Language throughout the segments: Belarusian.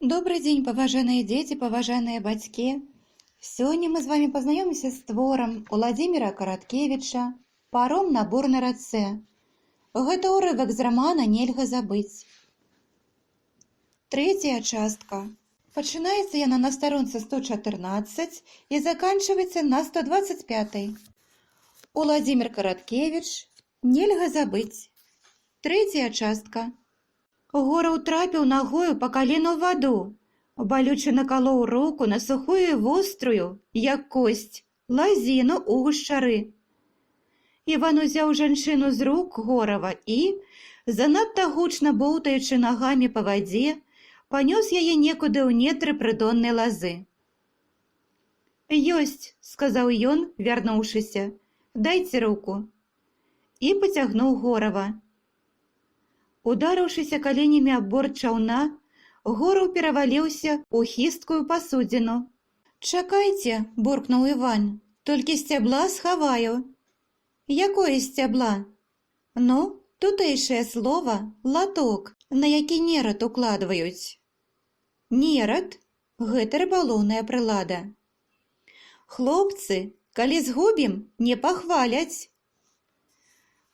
Добрый день, паважаныя дзеці, паважаныя бацькі. Сёння мы з вами пазнаёмімся з творам Уладзіміра Караткевіча «Паром на бур на рацэ». Гэта ўрывак з рамана «Нельга забыць». Трэцяя частка. Пачынаецца яна на старонцы 114 і заканчваецца на 125. Уладзімір Караткевіч «Нельга забыць». Трэцяя частка. Гора ўтрапіў нагою па калену ваду, балюча накалоў руку на сухую і вострую, як косць, лазіну ў гушчары. Іван узяў жанчыну з рук Горава і, занадта гучна боўтаючы нагамі па вадзе, панёс яе некуды ў нетры прыдоннай лазы. «Ёсць», — сказаў ён, вярнуўшыся, — «дайце руку». І пацягнуў Горава. Ударыўшыся каленямі аб борт чаўна, Гораў пераваліўся ў хісткую пасудзіну. «Чакайце», — буркнуў Іван, — «толькі сцябла схаваю». «Якое сцябла?» «Ну, тутэйшае слова латок, на які нерад укладваюць». «Нерад? Гэта рыбалоўная прылада». «Хлопцы, калі згубім, не пахваляць».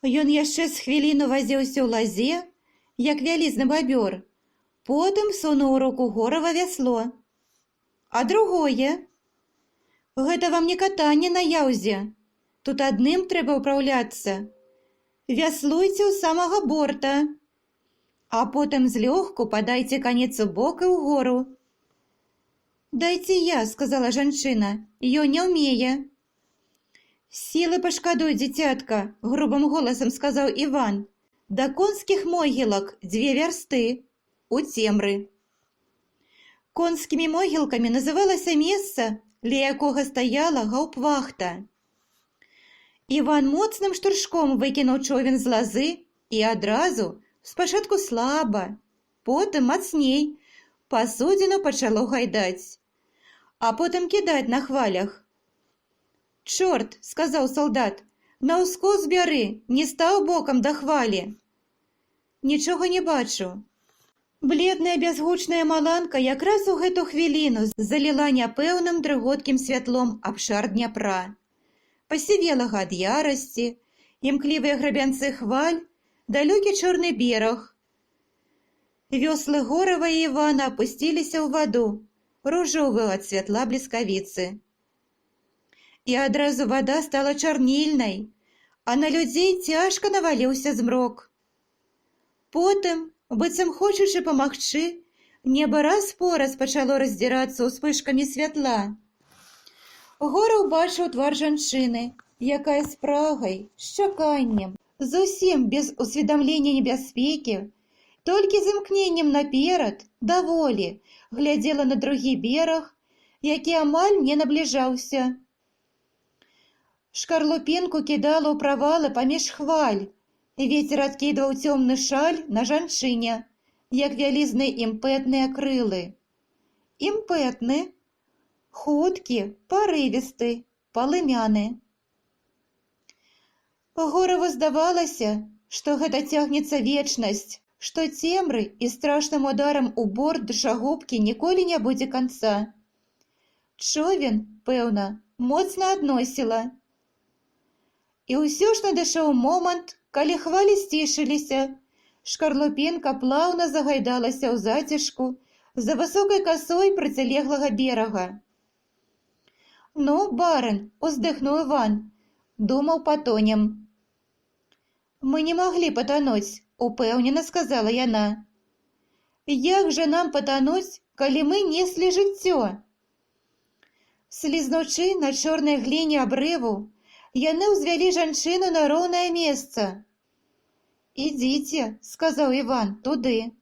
Ён яшчэ з хвіліну вазіўся ў лазе, як вялізны бабёр, потым сунуў руку Горава вясло. «А другое?» «Гэта вам не катанне на яўзе. Тут адным трэба ўпраўляцца. Вяслуйце ў самага борта, а потым злёгку падайце канец у бок і ўгору». «Дайце я», — сказала жанчына, — «ён не ўмее». «Сілы пашкадуй, дзіцятка», — грубым голасам сказаў Іван. «Да конскіх могілак 2 вярсты, у цемры». Конскімі могілкамі называлася месца, ля якога стаяла гаўпвахта. Іван моцным штуршком выкінуў човен з лазы і адразу, спачатку слаба, потым мацней, пасудзіну пачало гайдаць, а потым кідаць на хвалях. «Чорт», — сказаў салдат, — «наўскос бяры, не стаў бокам да хвалі». «Нічога не бачу». Бледная бязгучная маланка якраз у гэту хвіліну заліла няпэўным дрыготкім святлом абшар Дняпра. Пасівелага ад ярасці, імклівыя грабянцы хваль, далёкі чорны бераг. Вёслы Горава і Івана апусціліся ў ваду, ружовую ад святла бліскавіцы. І адразу вада стала чарнільнай, а на людзей цяжка наваліўся змрок. Потым, быццам хочучы памагчы, неба раз-пораз пачало раздзірацца ўспышкамі святла. Гора ўбачыў твар жанчыны, якая з прагай, з чаканнем, зусім без усведамлення небяспекі, толькі з імкненнем наперад, да волі, глядзела на другі бераг, які амаль не набліжаўся. Шкарлупінку кідала ў правалы паміж хваль, вецер адкідваў цёмны шаль на жанчыне, як вялізныя імпэтныя крылы. Імпэтны, хуткі, парывісты, палымяны. Гораву здавалася, што гэта цягнецца вечнасць, што цемры і страшным ударам у борт душагубкі ніколі не будзе канца. Човен, пэўна, моцна адносіла. І ўсё ж надышоў момант, калі хвалі сцішыліся, шкарлупінка плаўна загайдалася ў зацішку за высокай касой процілеглага берага. «Ну, барын», — уздыхнуў Іван, — «думаў, патонем». «Мы не маглі патануць», — упэўнена сказала яна. «Як жа нам патануць, калі мы неслі жыццё?» Слізнучы на чорнай гліне абрыву, яны ўзвялі жанчыну на роўнае месца. «Ідзіце», — сказаў Іван, — «туды.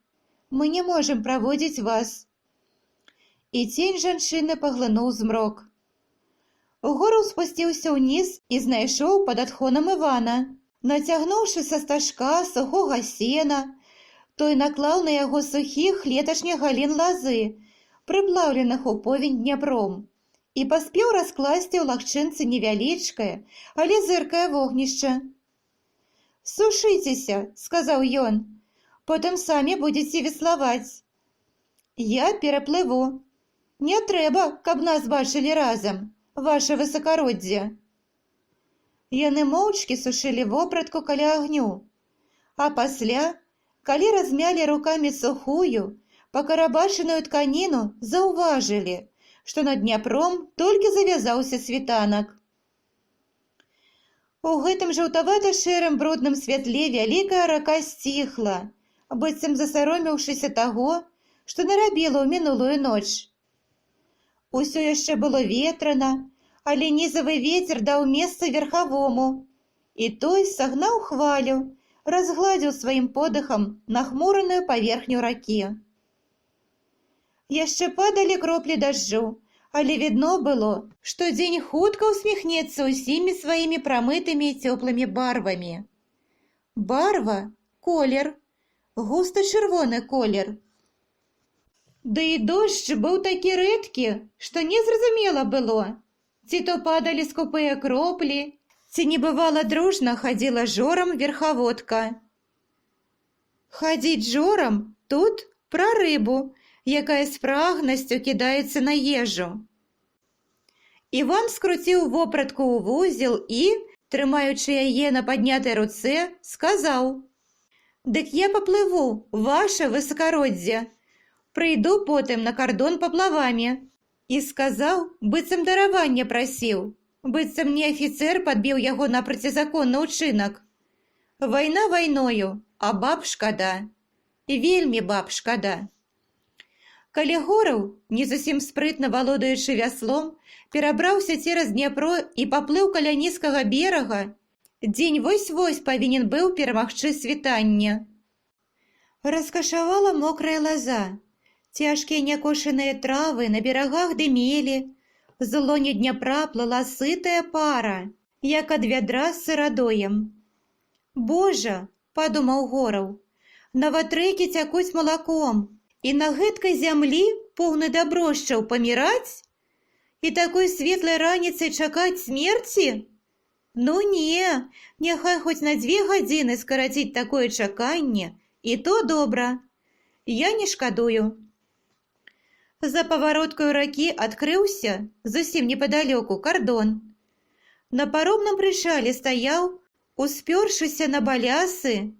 Мы не можам праводзіць вас». І цень жанчыны паглынуў змрок. Гораў спусціўся ўніз і знайшоў пад адхонам Івана. Нацягнуўшы са стажка сухога сена, той наклаў на яго сухіх леташніх галін лазы, прыплаўленых у повень Дняпром, і паспеў раскласці ў лагчынцы невялічкае, але зыркае вогнішча. «Сушыцеся», — сказаў ён, — «потым самі будзеце веславаць». Я перапливу. Не трэба, каб нас бачылі разам, ваше высакароддзе. Яны моўчкі сушылі вопратку каля агню, а пасля, калі размялі рукамі сухую, пакарабачаную тканіну, заўважылі, што над Дняпром толькі завязаўся світанак. У гэтым жаўтавата-шэрым брудным святле вялікая рака сціхла, быццам засаромеўшыся таго, што нарабіла ў мінулую ноч. Усё яшчэ было ветрана, але нізавы вецер даў месца верхавому, і той сагнаў хвалю, разгладзіў сваім подыхам нахмураную паверхню ракі. Яшчэ падалі кроплі дажджу, але відно было, што дзень хутка усміхнецца ўсімі сваімі прамытымі і цёплымі барвамі. Барва – колер, густа-чырвоны колер. Да і дождж быў такі рэдкі, што незразумела было, ці то падалі скупыя кроплі, ці небывала дружна хадзіла жорам верхаводка. Хадзіць жорам тут пра рыбу, якая з прагнасцю кідаецца на ежу. Іван скруціў вопратку ў вузел і, трымаючы яе на паднятай руцэ, сказаў: «Дык я паплыву, ваше высакароддзе, прыйду потым на кардон паплавамі». І сказаў, быццам даравання прасіў, быццам не афіцэр падбіў яго на процізаконны ўчынак. Вайна вайною, а баб шкада. Вельмі баб шкада. Калі Гораў, не зусім спрытна валодаючы вяслом, перабраўся цераз Дняпро і паплыў каля нізкага берага, дзень вось-вось павінен быў перамагчы світанне. Раскашавала мокрая лаза. Цяжкія някошаныя травы на берагах дымелі, з лоні Дняпра плыла сытая пара, як ад вядра з сырадоем. «Божа!» – падумаў Гораў, «нават рэкі цякуць малаком, і на гэткай зямлі, поўны даброшчаў, паміраць? І такой светлай раніцай чакаць смерці? Ну не, няхай хоць на 2 гадзіны скараціць такое чаканне, і то добра. Я не шкадую». За павароткаю ракі адкрыўся, зусім непадалёку, кардон. На паромным прычале стаяў, успёршыся на балясы.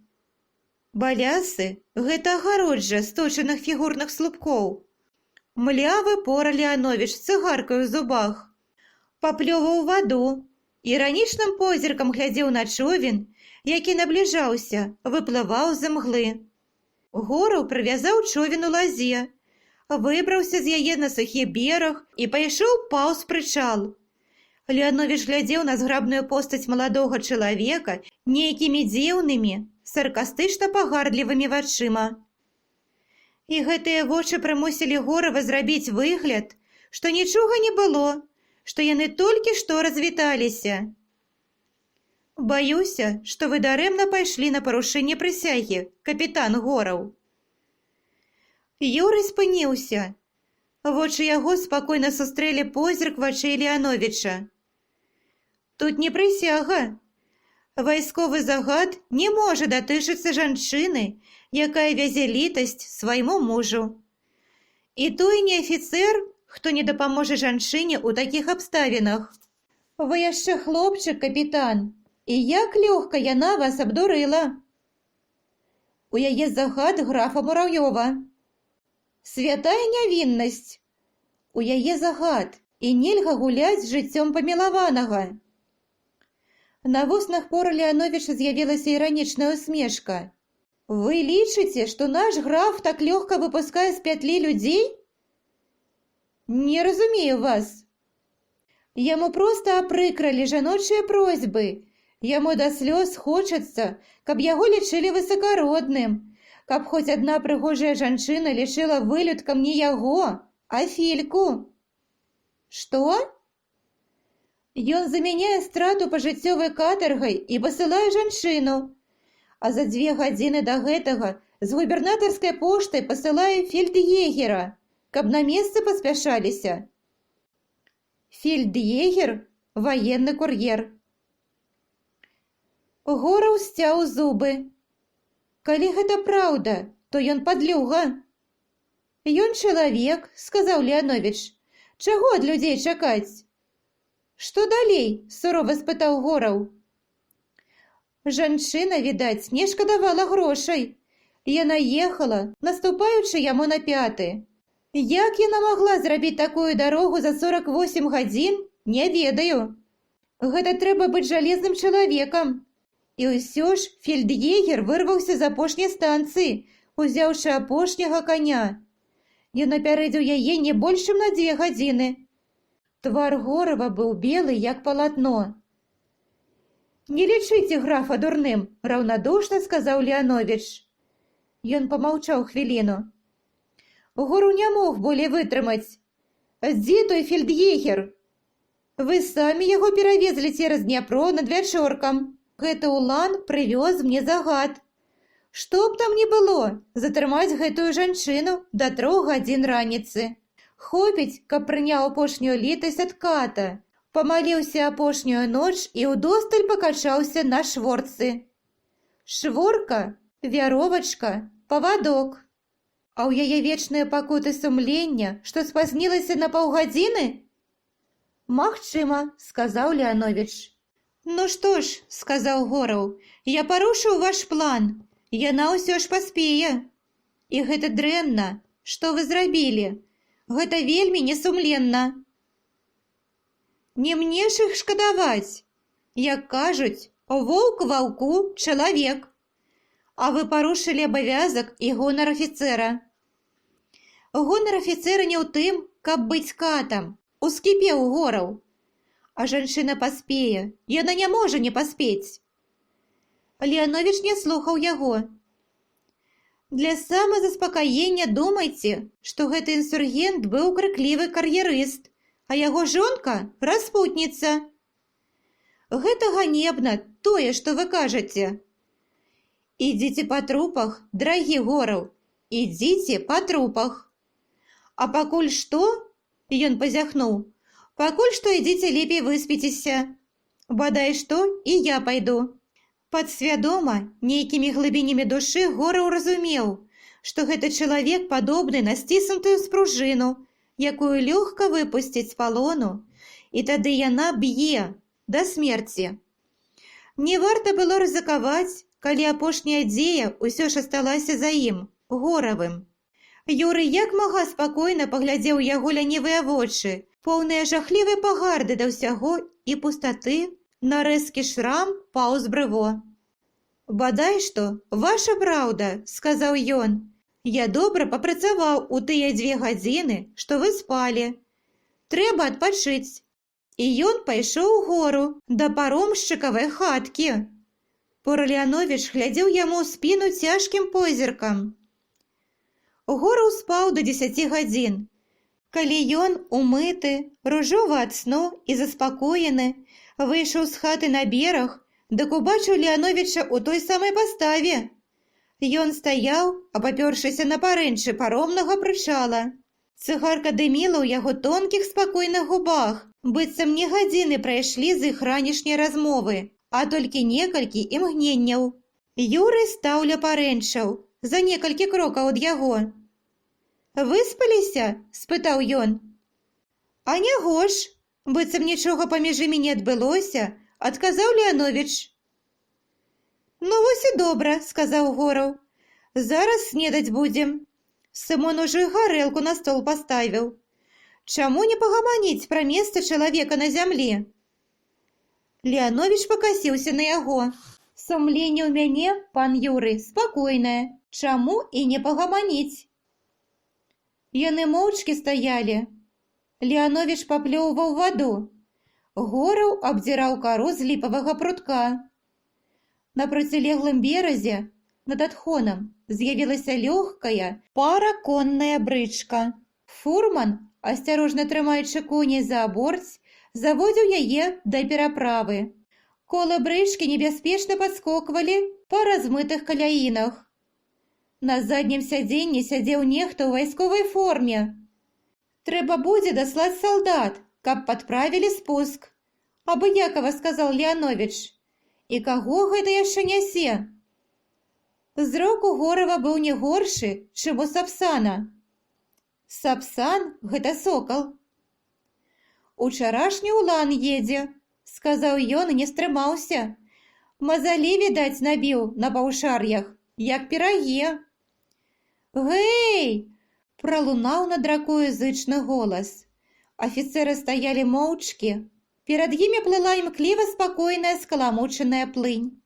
Балясы – гэта агароджа з точаных фігурных слупкоў. Млявы Пора Леановіч з цыгаркаю ў зубах. Паплёваў ваду, іранічным позіркам глядзеў на човен, які набліжаўся, выплываў з імглы. Гораў прывязаў човен у лазе, выбраўся з яе на сухі бераг і пайшоў паўз прычал. Леановіч глядзеў на зграбную постаць маладога чалавека нейкімі дзіўнымі, саркастычна-пагардлівымі вачыма. І гэтыя вочы прымусілі Горава зрабіць выгляд, што нічога не было, што яны толькі што развіталіся. «Баюся, што вы дарэмна пайшлі на парушэнне прысягі, капітан Гораў». Юрый спыніўся. Вочы яго спакойна сустрэлі позірк вачэй Леановіча. «Тут не прысяга. Вайсковы загад не можа датычыцца жанчыны, якая вязе літасць свайму мужу. І той не афіцэр, хто не дапаможа жанчыне ў такіх абставінах. Вы яшчэ хлопчык, капітан, і як лёгка яна вас абдурыла. У яе загад графа Муравьёва. Святая нявіннасць. У яе загад, і нельга гуляць з жыццём памілаванага». На вуснах Пора Леановіча з'явілася іранічная усмешка. «Вы лічыце, што наш граф так лёгка выпускае з пятлі людзей? Не разумею вас. Яму проста апрыкралі жаночыя просьбы. Яму да слёз хочацца, каб яго лічылі высакародным, каб хоць адна прыгожая жанчына лічыла вылюдкам не яго, а Фільку. Што? Ён замяняе страту пажыццёвай катаргай і пасылае жанчыну, а за 2 гадзіны да гэтага з губернатарскай поштай пасылае фельд'егера, каб на месцы паспяшаліся. Фельд'егер – ваенны кур'ер. Гораў сцяў зубы. Калі гэта праўда, то ён падлюга. Ён чалавек, сказаў Леановіч. Чаго ад людзей чакаць? Што далей? Сурова спытаў Гораў. Жанчына, відаць, не шкадавала грошай. Яна ехала, наступаючы яму на пяты. Як яна магла зрабіць такую дарогу за 48 гадзін, не ведаю. Гэта трэба быць жалезным чалавекам. І ўсё ж фельд'егер вырваўся з апошняй станцыі, узяўшы апошняга коня. Ён апярэдзіў яе не больш чым на 2 гадзіны. Твар Горава быў белы, як палатно. «Не лічыце графа дурным», – раўнадушна сказаў Леановіч. Ён памаўчаў хвіліну. Гору не мог болей вытрымаць. «Дзе той фельд'егер? Вы самі яго перавезлі цераз Дняпро над вячоркам. Гэты улан прывёз мне загад. Што б там ні было, затрымаць гэтую жанчыну да 3 гадзін раніцы. Хопіць, каб прыняў апошнюю літасць ад ката. Памаліўся апошнюю ноч і ўдосталь пакачаўся на шворцы. Шворка, вяровачка, павадок. А ў яе вечныя пакуты сумлення, што спазнілася на паўгадзіны? Магчыма, сказаў Леановіч. Ну што ж, сказаў Гораў, я парушыў ваш план. Яна ўсё ж паспее. І гэта дрэнна. Што вы зрабілі? Гэта вельмі несумленна. Не мне ж іх шкадаваць. Як кажуць, воўк ваўку чалавек. А вы парушылі абавязак і гонар афіцэра. Гонар афіцэра не ў тым, каб быць катам. Ускіпеў Гораў. А жанчына паспее. Яна не можа не паспець. Леановіч не слухаў яго. Для самазаспакаення думайце, што гэты інсургент быў крыклівы кар'ерыст, а яго жонка – распутніца. Гэта ганебна, тое, што вы кажаце. Ідзіце па трупах, драгі Гораў, ідзіце па трупах. А пакуль што, ён пазяхнуў, пакуль што ідзіце лепей выспіцеся. Бадай што і я пайду. Падсвядома, нейкімі глыбінямі душы Гораў разумеў, што гэты чалавек падобны на сціснутую спружыну, якую лёгка выпусціць з палону, і тады яна б'е да смерці. Не варта было рызыкаваць, калі апошняя дзея ўсё ж асталася за ім, Горавым. Юрый як мага спакойна паглядзеў яго лянівыя вочы, поўныя жахлівай пагарды да ўсяго і пустаты, на рэзкі шрам паўз брыво. «Бадай што, ваша праўда», – сказаў ён. «Я добра папрацаваў у тыя 2 гадзіны, што вы спалі. Трэба адпачыць». І ён пайшоў угору да паромшчыкавай хаткі. Леановіч глядзеў яму ў спіну цяжкім позіркам. Гораў спаў да 10 гадзін. Калі ён, умыты, ружовы ад сну і заспакоены, выйшаў з хаты на бераг, дык убачыў Леановіча ў той самай паставе. Ён стаяў, абапёршыся на парэнчы паромнага прычала. Цыгарка дыміла ў яго тонкіх спакойных губах, быццам не гадзіны прайшлі з іх ранішняй размовы, а толькі некалькі імгненняў. Юрый стаў ля парэнчаў, за некалькі крокаў ад яго. «Выспаліся?» – спытаў ён. «А няго ж, быццам нічога паміж імі не адбылося», – адказаў Леановіч. «Ну вось і добра», – сказаў Гораў. «Зараз снедаць будзем». Сымон ужо і гарэлку на стол паставіў. «Чаму не пагаманіць пра месца чалавека на зямлі?» Леановіч пакасіўся на яго. «Сумленне ў мяне, пан Юрый, спакойнае. Чаму і не пагаманіць?» Яны моўчкі стаялі. Леановіч паплёўваў ваду. Гораў абдзіраў кару з ліпавага прутка. На процілеглым беразе, над адхонам, з'явілася лёгкая параконная брычка. Фурман, асцярожна трымаючы коней за аборць, заводзіў яе да пераправы. Колы брычкі небяспечна падскоквалі па размытых каляінах. На заднім сядзенні сядзеў нехта ў вайсковай форме. «Трэба будзе даслаць салдат, каб падправілі спуск», – абыякава сказаў Леановіч. «І каго гэта яшчэ нясе?» Зрок у Горава быў не горшы, чым у Сапсана. Сапсан – гэта сокал. «Учарашні улан едзе», – сказаў ён і не стрымаўся. Мазалі, відаць, набіў на паўшар'ях, як піраге. «Гэй!» – пралунаў над ракою зычны голас. Афіцэры стаялі моўчкі. Перад імі плыла імкліва спакойная скаламучаная плынь.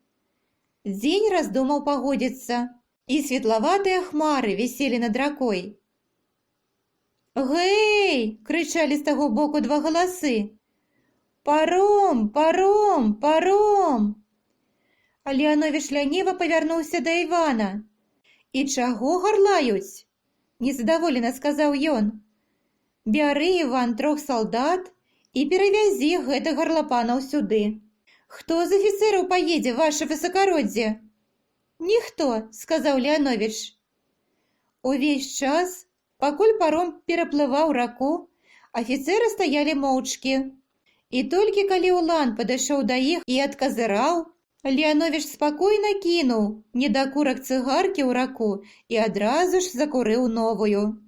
Дзень раздумаў пагодзіцца, і светлаватыя хмары віселі над ракой. «Гэй!» – крычалі з таго боку два галасы. «Паром! Паром! Паром!» Леановіч ляніва павярнуўся да Івана. «І чаго гарлаюць?» – незадаволена сказаў ён. «Бяры, Іван, 3 салдат і перавязі гэтых гарлапанаў сюды. Хто з афіцэраў паедзе, ваше высакароддзе?» «Ніхто», – сказаў Леановіч. Увесь час, пакуль паром пераплываў раку, афіцэры стаялі моўчкі. І толькі калі улан падышоў да іх і адказыраў, Леановіч спакойна кінуў недакурак цыгаркі ў раку і адразу ж закурыў новую.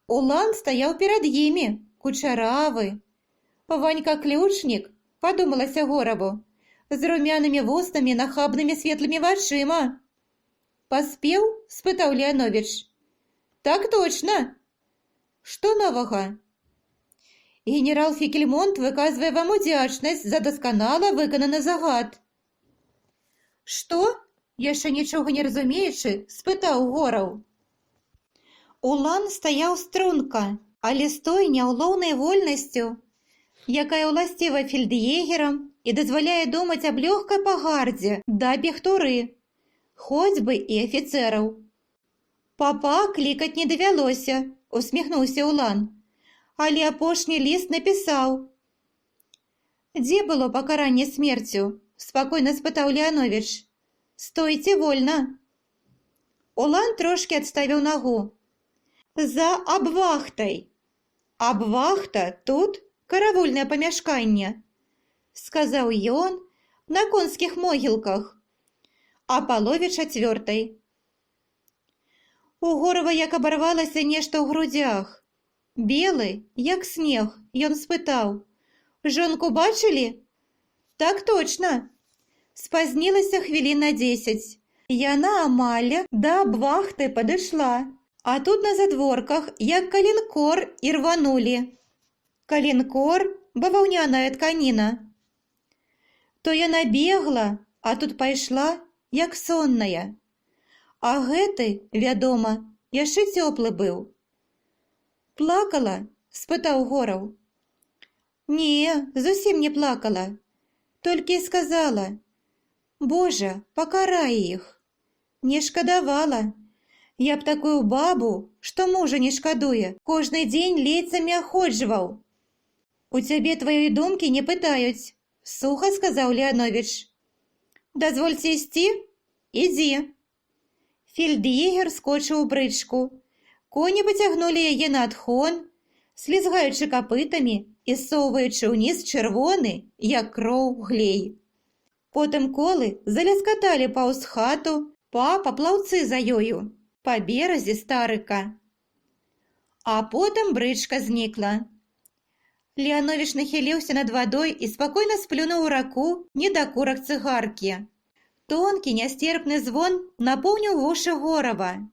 Улан стаяў перад імі, кучаравы. «Ванька-ключнік», – падумалася Гораву, з румянымі вуснамі, нахабнымі светлымі вачыма. «Паспеў?» – спытаў Леановіч. «Так точно». «Што новага?» «Генерал Фікельмонт выказвае вам удзячнасць за дасканала выкананы загад». «Што?» – яшчэ нічога не разумеючы, спытаў Гораў. Улан стаяў струнка, але з той няўлоўнай вольнасцю, якая ўласціва фельд'егерам і дазваляе думаць аб лёгкай пагардзе да пехтуры, хоць бы і афіцэраў. «Папа клікаць не давялося», – усміхнуўся Улан. «Але апошні ліст напісаў». «Дзе было пакаранне смерцю?» – спакойна спытаў Леановіч. «Стойце вольна». Улан трошкі адставіў нагу. «За абвахтай». «Абвахта тут каравульнае памяшканне», – сказаў ён на конскіх могілках. «А палове 4». У Горава як абарвалася нешта ў грудзях. Белы, як снег, ён спытаў. «Жонку бачылі?» «Так точно». Спазнілася хвілін на 10. Яна амаль да абвахты падышла. А тут на задворках, як калінкор, і рванулі. Калінкор – баваўняная тканіна. То яна бегла, а тут пайшла, як сонная. А гэты, вядома, яшчэ цёплы быў». «Плакала?» – спытаў Гораў. «Не, зусім не плакала. Толькі сказала: Божа, пакарай іх. Не шкадавала. Я б такую бабу, што мужа не шкадуе, кожны дзень лейцамі аходжваў». «У цябе тваёй думкі не пытаюць», – суха сказаў Леановіч. «Дазвольце ісці? Ідзі». Фельд'егер скочыў у брычку. Коні пацягнулі яе на адхон, слізгаючы капытамі і ссоўваючы ўніз чырвоны, як кроў, глей. Потым колы заляскаталі паўз хату па паплаўцы за ёю, па беразе Старыка. А потым брычка знікла. Леановіч нахіліўся над вадой і спакойна сплюнуў у раку недакурак цыгаркі. Тонкі, нястерпны звон напоўніў вушы Горава.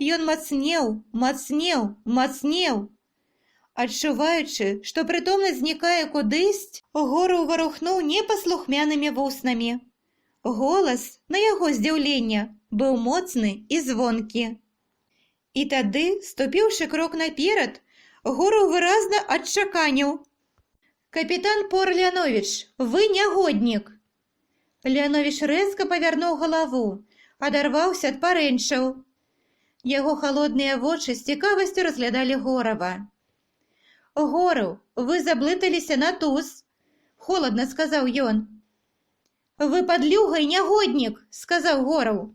Ён мацнеў, мацнеў, мацнеў. Адчуваючы, што прытомнасць знікае кудысь, Гораў варухнуў непаслухмянымі вуснамі. Голас, на яго здзіўленне, быў моцны і звонкі. І тады, ступіўшы крок наперад, Гораў выразна адчаканіў: «Капітан Пор Леановіч, вы нягоднік!» Леановіч рэзка павярнуў галаву, адарваўся ад парэнчаў. Яго халодныя вочы з цікавасцю разглядалі Горава. «Гораў, вы заблыталіся на туз», – холадна сказаў ён. «Вы падлюга і нягоднік», – сказаў Гораў.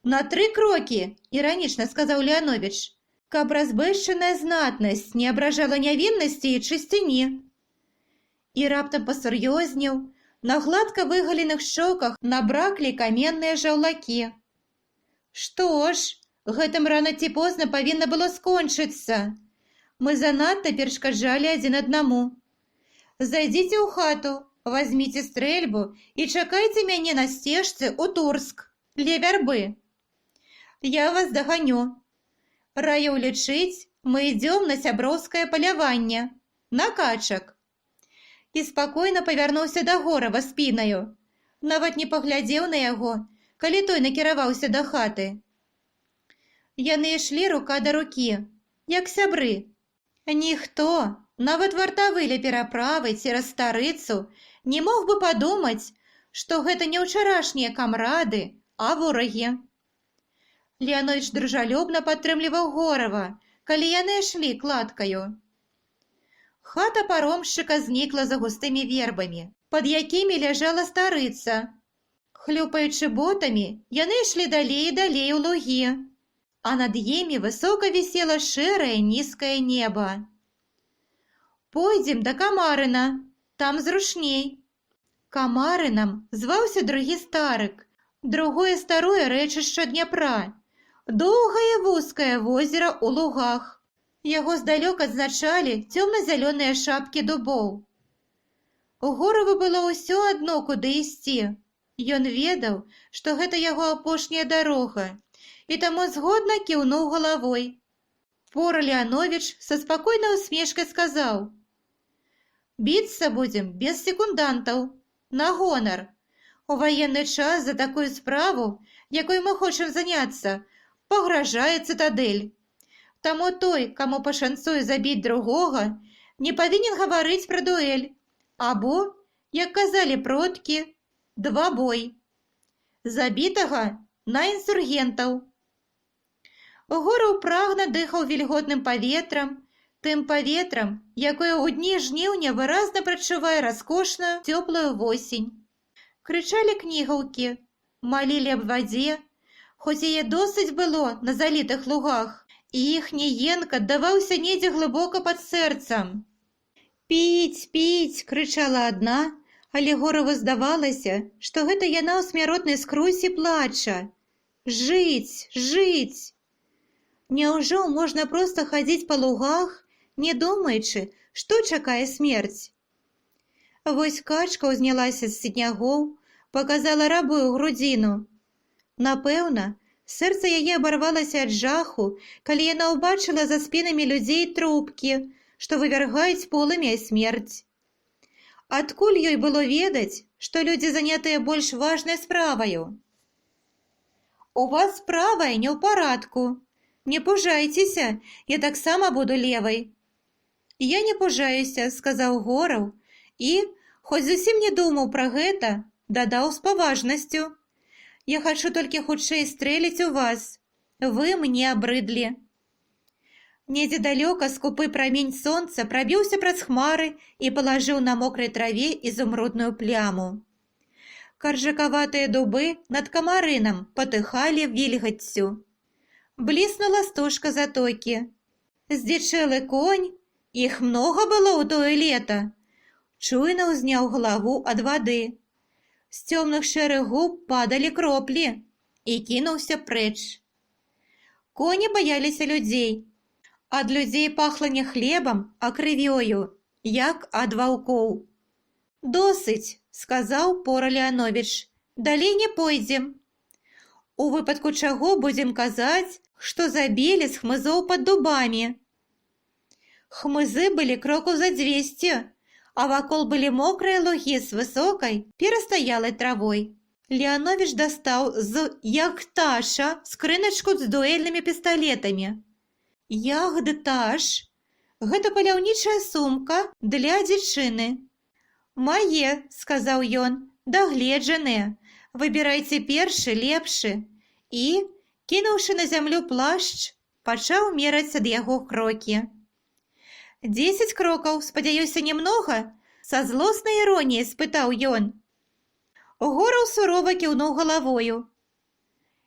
«На 3 крокі», – іранічна сказаў Леановіч, «каб разбэшчаная знатнасць не абражала нявіннасці і чысціні». І раптам пасур'ёзнеў, на гладка выгаленых шчоках набраклі каменныя жаўлакі. «Што ж», Гэтым рана ці позна павінна было скончыцца. Мы занадта перашкаджалі адзін аднаму. Зайдзіце ў хату, вазьміце стрэльбу і чакайце мяне на сцежцы ў Турск, ля вярбы. Я вас даганю. Раю лічыць, мы ідзём на сяброўскае паляванне, на качак. І спакойна павярнуўся да Горава спінаю. Нават не паглядзеў на яго, калі той накіраваўся да хаты. Яны ішлі рука да рукі, як сябры. Ніхто, нават вартавы ля пераправы цераз старыцу, не мог бы падумаць, што гэта не ўчарашнія камрады, а ворагі. Леанowicz дружалюбна падтрымліваў Горава, калі яны ішлі кладкаю. Хата паромшчыка знікла за густымі вербамі, пад якімі ляжала старыца. Хлюпаючы ботамі, яны ішлі далей і далей у лугі, а над імі высока вісела шэрае нізкае неба. «Пойдзем да Камарына, там зручней». Камарынам зваўся другі старык, другое старое рэчышча Дняпра, доўгае вузкае возера ў лугах. Яго здалёк адзначалі цёмна-зялёныя шапкі дубоў. Гораву было ўсё адно, куды ісці. Ён ведаў, што гэта яго апошняя дарога, і таму згодна кіўнуў галавой. Пора Леанowicz са спакойнай усмешкай сказаў: «Біцца будзем без секундантаў, на гонар. У ваенны час за такую справу, якой мы хочам заняцца, пагражае цытадэль. Таму той, каму пашанцуе забіць другога, не павінен гаварыць пра дуэль, або, як казалі продкі, двабой. Забітага на інсургентаў». Гораў прагна дыхаў вільготным паветрам, тым паветрам, якое ў дні жніўня выразна прачувае раскошную цёплую восень. Крычалі кнігаўкі, малілі аб вадзе, хоць яе досыць было на залітых лугах, і іхні енк аддаваўся недзе глыбока пад сэрцам. «Піць, піць!» – крычала адна, але Гораву здавалася, што гэта яна ў смяротнай скрусі плача. «Жыць, жыць!» Няўжо можна проста хадзіць па лугах, не думаючы, што чакае смерць? Вось качка ўзнялася з снягоў, паказала рабую грудзіну. Напэўна, сэрца яе абарвалася ад жаху, калі яна ўбачыла за спінамі людзей трубкі, што вывяргаюць полымя і смерць. Адкуль ёй было ведаць, што людзі занятыя больш важнай справаю? «У вас правая не ў парадку. Не пужайцеся, я таксама буду левай». «Я не пужаюся», – сказаў Гораў, і, хоць зусім не думаў пра гэта, дадаў з паважнасцю: «Я хачу толькі хутчэй стрэліць у вас. Вы мне абрыдлі». Недзе далёка скупы прамень сонца прабіўся праз хмары і палажыў на мокрай траве ізумрудную пляму. Каржакаватыя дубы над Камарынам патыхалі вільгаццю. Бліснула стужка затокі. Здзічэлы конь, іх многа было ў тое лета, чуйна ўзняў галаву ад вады. З цёмных шэрых губ падалі кроплі і кінуўся прэч. Коні баяліся людзей. Ад людзей пахла не хлебам, а крывёю, як ад ваўкоў. «Досыць», – сказаў пора Леанowicz, – «далей не пойдзем. У выпадку чаго будзем казаць, што забілі з хмызоў пад дубамі». Хмызы былі крокаў за 200, а вакол былі мокрыя лугі з высокай, перастаялай травой. Леанowicz дастаў з яхташа скрыначку з дуэльнымі пісталетамі. «Яхдташ – гэта паляўнічая сумка для дзічыны». «Мае», – сказаў ён, – «дагледжаныя. Выбірайце першы, лепшы». І, кінуўшы на зямлю плашч, пачаў мераць ад яго крокі. 10 крокаў, спадзяюся, немнога? Са злоснай іроніяй спытаў ён. Гораў сурова кіўнуў галавою.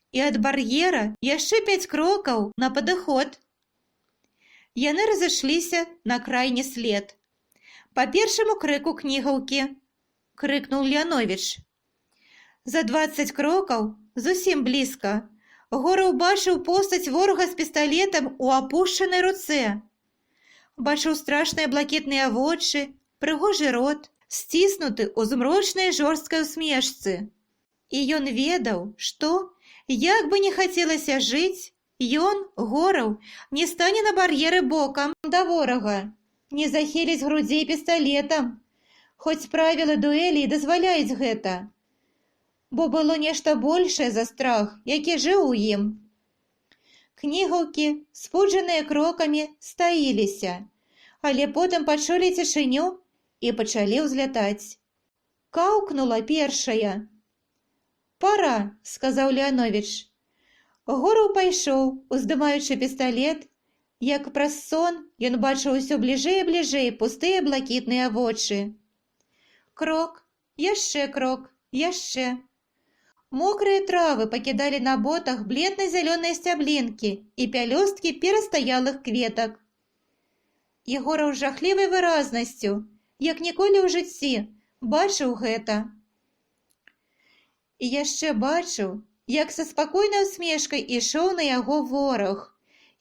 І ад бар'ера яшчэ 5 крокаў на падыход. Яны разышліся на крайні след. Па першаму крыку кнігаўкі, крыкнуў Леанowicz. За 20 крокаў, зусім блізка, Гора ўбачыў постаць ворага з пісталетам у апушчанай руцэ. Бачыў страшныя блакітныя вочы, прыгожы рот, сціснуты ў змрочнай жорсткай усмешцы. І ён ведаў, што, як бы не хацелася жыць, ён, Гораў, не стане на бар'еры бокам да ворага, не захіліць грудзей пісталетам, хоць правілы дуэлі і дазваляюць гэта, бо было нешта большае за страх, які жыў у ім. Кнігаўкі, спуджаныя крокамі, стаіліся, але потым пачулі цішыню і пачалі ўзлятаць. Каўкнула першая. «Пара», – сказаў Леанович. Гораў пайшоў, уздымаючы пісталет. Як праз сон ён бачыў усё бліжэй і бліжэй пустыя блакітныя вочы. Крок, яшчэ крок, яшчэ. Мокрыя травы пакідалі на ботах бледна-зялёныя сцяблінкі і пялёсткі перастаялых кветак. І Гораў з жахлівай выразнасцю, як ніколі ў жыцці, бачыў гэта. І яшчэ бачыў, як са спакойнай усмешкай ішоў на яго вораг,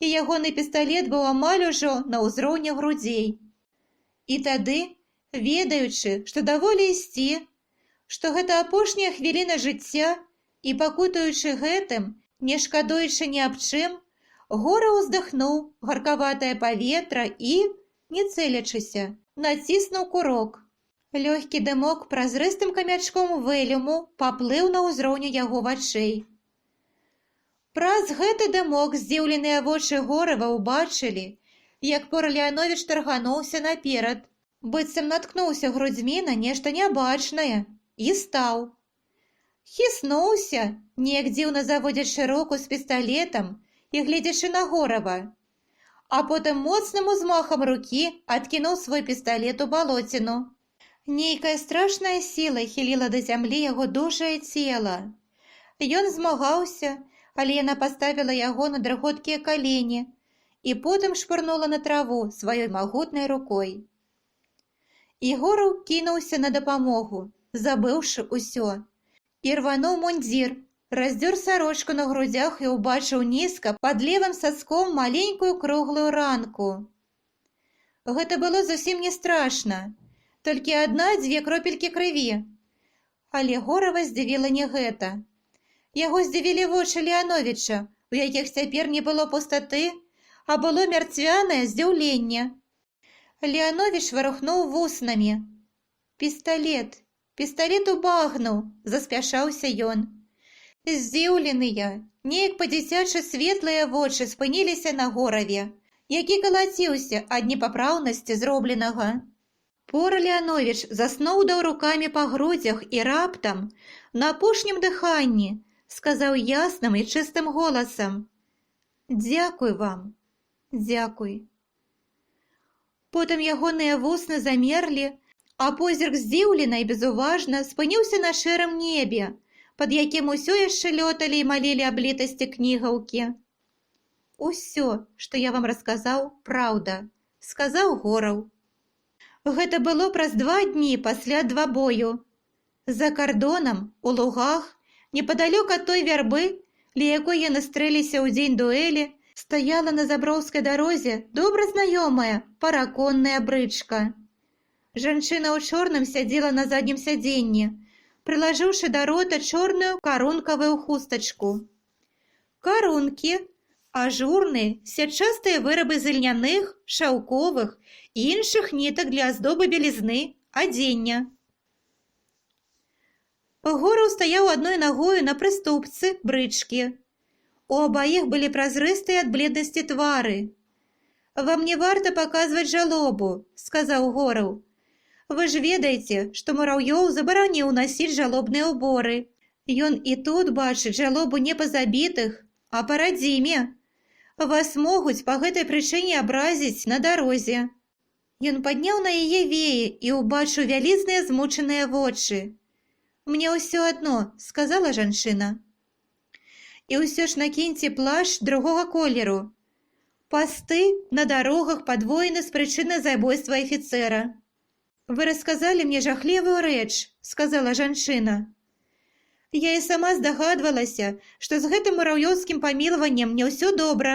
і ягоны пісталет быў амаль ужо на ўзроўні грудзей. І тады, ведаючы, што даволі ісці, што гэта апошняя хвіліна жыцця, і пакутуючы гэтым, не шкадуючы ні аб чым, Гораў уздыхнуў гаркаватае паветра і, не цэлячыся, націснуў курок. Лёгкі дымок празрыстым камячком вэлюму паплыў на ўзроўню яго вачэй. Праз гэты дымок здзіўленыя вочы Горава ўбачылі, як пор Леанович таргануўся наперад, быццам наткнуўся грудзьмі на нешта нябачнае, і стаў. Хіснуўся, неяк дзіўна заводзячы руку з пісталетам і гледзячы на Горава, а потым моцным узмахам рукі адкінуў свой пісталет у балоціну. Нейкая страшная сіла хіліла да зямлі яго дужае цела. Ён змагаўся, але яна паставіла яго на дрыготкія калені і потым шпурнула на траву сваёй магутнай рукой. І Гораў кінуўся на дапамогу, забыўшы ўсё, і рвануў мундзір, раздзёр сарочку на грудзях і ўбачыў нізка пад левым саском маленькую круглую ранку. Гэта было зусім не страшна, толькі адна-дзве кропелькі крыві. Але Горава здзівіла не гэта. Яго здзівілі вочы Леановича, у якіх цяпер не было пустаты, а было мярцвянае здзіўленне. Леанович варухнуў вуснамі. «Пісталет, пісталет убагнуў», – заспяшаўся ён. Здзіўленыя, неяк па-дзіцячы светлыя вочы спыніліся на Гораве, які калаціўся ад непапраўнасці зробленага. Пор Леанович засноўдаў рукамі па грудзях і раптам, на апошнім дыханні, сказаў ясным і чыстым голасам: «Дзякуй вам, дзякуй». Потым ягоныя вусны замерлі, а позірк здзіўлена і безуважна спыніўся на шэрым небе, пад якім усё яшчэ лёталі і малілі аб літасці кнігаўкі. «Усё, што я вам расказаў, праўда», – сказаў Гораў. Гэта было праз 2 дні пасля двабою. За кардонам, у лугах, непадалёк ад той вярбы, ля якой яны стрэліся ў дзень дуэлі, стаяла на заброўскай дарозе добра знаёмая параконная брычка. Жанчына ў чорным сядзела на заднім сядзенні, прылажыўшы да рота чорную карункавую хустачку. Карункі, ажурныя, сетчастыя вырабы з ільняных, шаўковых і іншых нітак для аздобы белізны, адзення. Гораў стаяў адной нагою на прыступцы брычкі. У абаіх былі празрыстыя ад бледнасці твары. «Вам не варта паказваць жалобу», – сказаў Гораў. «Вы ж ведаеце, што Мураўёў забараніў насіць жалобныя ўборы. Ён і тут бачыць жалобу не па забітых, а па радзіме. Вас могуць па гэтай прычыне абразіць на дарозе». Ён падняў на яе веі і ўбачыў вялізныя змучаныя вочы. «Мне ўсё адно», – сказала жанчына. «І ўсё ж накіньце плашч другога колеру. Пасты на дарогах падвоены з прычыны забойства афіцэра». «Вы расказалі мне жахлівую рэч», – сказала жанчына. Я і сама здагадвалася, што з гэтым мураўёўскім памілаваннем не ўсё добра.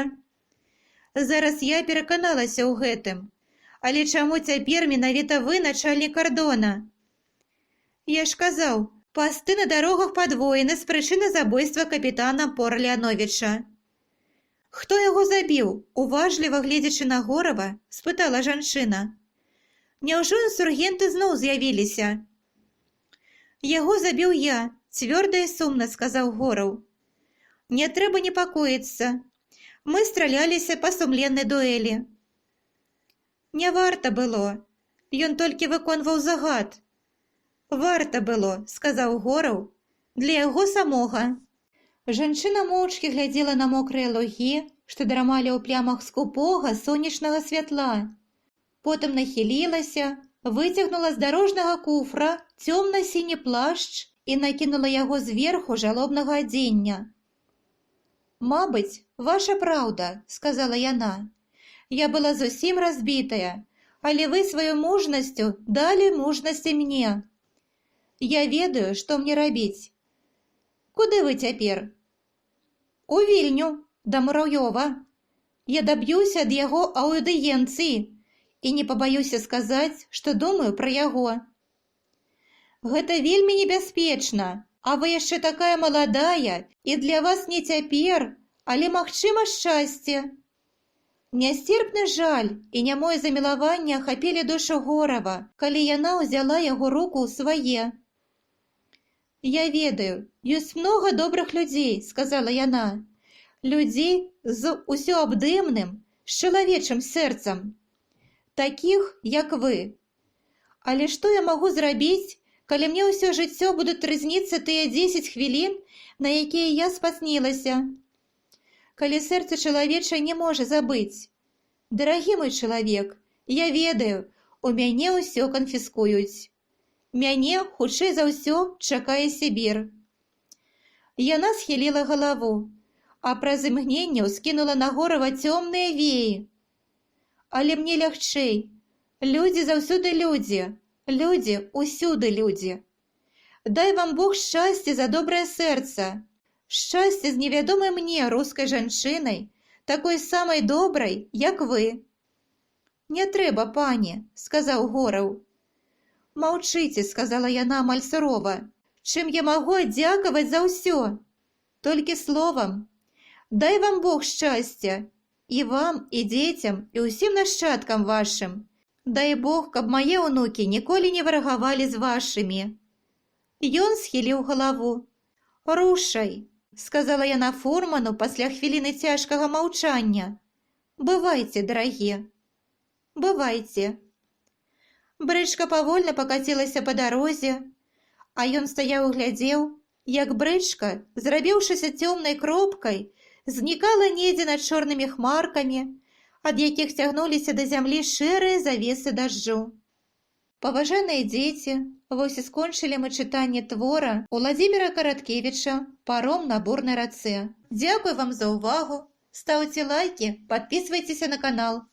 Зараз я пераканалася ў гэтым. Але чаму цяпер менавіта вы начальнік кардона? Я ж казаў, пасты на дарогах падвоены з прычыны забойства капітана Порлеановіча. Хто яго забіў? Уважліва гледзячы на Горава, спытала жанчына. Няўжо інсургенты зноў з'явіліся? Яго забіў я, цвёрда і сумна сказаў Гораў. Не трэба непакоіцца. Мы страляліся па сумленнай дуэлі. Не варта было. Ён толькі выконваў загад. Варта было, сказаў Гораў, для яго самога. Жанчына моўчкі глядзела на мокрыя лугі, што драмалі ў плямах скупога сонечнага святла. Потым нахілілася, выцягнула з дарожнага куфра цёмна-сіні плашч і накінула яго зверху жалобнага адзення. «Мабыць, ваша праўда», — сказала яна. «Я была зусім разбітая, але вы сваёй мужнасцю далі мужнасці мне. Я ведаю, што мне рабіць. Куды вы цяпер?» «У Вільню, да Мураўёва. Я даб'юся ад яго аўдыенцыі і не пабаюся сказаць, што думаю пра яго». «Гэта вельмі небяспечна, а вы яшчэ такая маладая, і для вас не цяпер, але магчыма шчасце». Нястерпны жаль і нямое замілаванне ахапілі душу Горава, калі яна ўзяла яго руку ў свае. «Я ведаю, ёсць многа добрых людзей», — сказала яна. «Людзей з усёабдымным, з чалавечым сэрцам. Такіх, як вы. Але што я магу зрабіць, калі мне ўсё жыццё будуць трызніцца тыя 10 хвілін, на якія я спаснілася? Калі сэрца чалавечае не можа забыць. Дарагі мой чалавек, я ведаю, у мяне ўсё канфіскуюць. Мяне, хутчэй за ўсё, чакае Сібір». Яна схіліла галаву, а праз імгненне ўскінула на Горава цёмныя веі. «Але мне лягчэй. Людзі заўсёды людзі. Людзі ўсюды людзі. Дай вам Бог шчасце за добрае сэрца. Шчасце з невядомай мне рускай жанчынай, такой самай добрай, як вы». «Не трэба, пані», — сказаў Гораў. «Маўчыце», — сказала яна амаль сурова. «Чым я магу аддзякаваць за ўсё? Толькі словам. Дай вам Бог шчасця. І вам, і дзецям, і ўсім нашчадкам вашым. Дай Бог, каб мае ўнукі ніколі не варагавалі з вашымі». Ён схіліў галаву. «Рушай», — сказала яна фурману пасля хвіліны цяжкага маўчання. «Бывайце, дарагі. Бывайце». Брычка павольна пакацілася па дарозе, а ён стаяў і глядзеў, як брычка, зрабіўшыся цёмнай кропкай, знікала недзе над чорнымі хмаркамі, ад якіх цягнуліся да зямлі шэрыя завесы дажджу. Паважаныя дзеці, вось і скончылі мы чытанне твора Уладзіміра Караткевіча «Паром на бурнай рацэ». Дзякуй вам за ўвагу, стаўце лайкі, падпісвайцеся на канал.